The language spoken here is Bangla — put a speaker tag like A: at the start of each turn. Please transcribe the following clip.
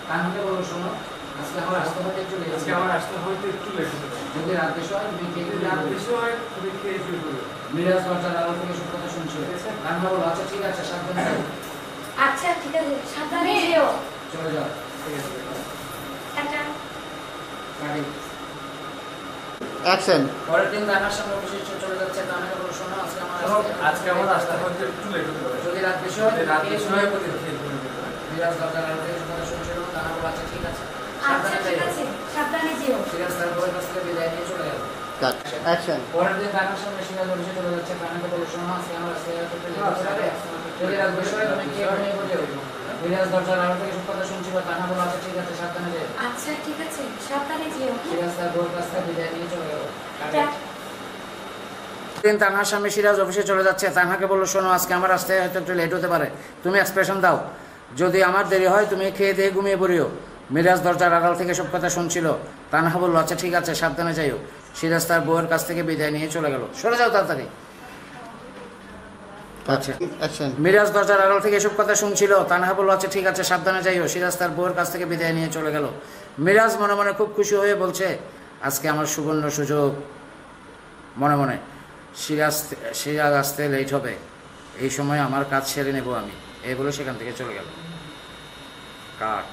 A: তানহাকে বলো শোনো আজকে আমার আসতে হতে একটু লেট
B: আজকে আমার আসতে হয়তো একটু লেট হবে।
A: যদি রাত বেশি হয় তুমি খেয়ে
B: যদি রাত বেশি হয় তুমি খেয়ে শুরু করবে।
A: মিরাজ দরজার আড়াল থেকে সব কথা শুনছো। তানহা বলো আচ্ছা ঠিক আছে সাবধানে যাও।
C: আচ্ছা ঠিক আছে সাবধানে যেও।
A: চলে যাও।
B: ঠিক আছে।
C: টাটা।
A: গাড়ি
D: অ্যাকশন।
A: পরের দিন তানহার সামনে অফিসে চলে যাচ্ছে। তানহাকে বলো শোনো
B: আজকে আমার আসতে হয়তো একটু লেট হতে পারে।
A: যদি রাত বেশি হয়
B: রাত
A: খেয়ে
B: বেশি
A: শুরু
B: হয়
A: করবে।
B: খেয়ে শুরু করবে।
A: মিরাজ দরজার আড়াল থেকে সব কথা শুনছিল। তানহা বলো আচ্ছা ঠিক আছে
C: আচ্ছা
A: সাবধানে
C: ঠিক
A: যাও।
C: আছে সাবধানে যেও।
A: সিরাজ তার বউয়ের কাছ থেকে বিদায় নিয়ে চলে গেল।
D: কাট। অ্যাকশন।
A: পরের দিন তানহার সামনে সিরাজ অফিসে চলে যাচ্ছে। তানহাকে বলো শোনো আজকে আমার আসতে হতে একটু লেট হতে পারে। যদি রাত বেশি হয় তুমি খেয়ে ঘুমিয়ে পড়ে। মিরাজ দরজার আড়াল থেকে সব কথা শুনছিল। তানহা বলো আচ্ছা ঠিক আছে সাবধানে যাও।
C: আচ্ছা ঠিক আছে সাবধানে যেও।
A: সিরাজ তার বউয়ের কাছ থেকে বিদায় নিয়ে চলে গেল।
C: টাটা।
A: দিন তানহার সামনে সিরাজ অফিসে চলে যাচ্ছে। তানহাকে বললো শোনো আজকে আমার আসতে হয়তো একটু লেট হতে পারে। তুমি এক্সপ্রেশন দাও। যদি আমার দেরি হয় তুমি খেয়ে দিয়ে ঘুমিয়ে পড়িও। মিরাজ দরজার আড়াল থেকে সব কথা শুনছিল। তানহা বললো আচ্ছা ঠিক আছে সাবধানে যাইও। সিরাজ তার বউয়ের কাছ থেকে বিদায় নিয়ে চলে গেল। সরে যাও তাড়াতাড়ি। আচ্ছা
D: অ্যাকশন।
A: মিরাজ দরজার আড়াল থেকে এসব কথা শুনছিল। তানহা বললো আচ্ছা ঠিক আছে সাবধানে যাইও। সিরাজ তার বউয়ের কাছ থেকে বিদায় নিয়ে চলে গেল। মিরাজ মনে মনে খুব খুশি হয়ে বলছে আজকে আমার সুবর্ণ সুযোগ। মনে মনে সিরাজ আসতে লেট হবে, এই সময় আমার কাজ সেরে নেব আমি, এই বলে সেখান থেকে চলে গেল। কাট।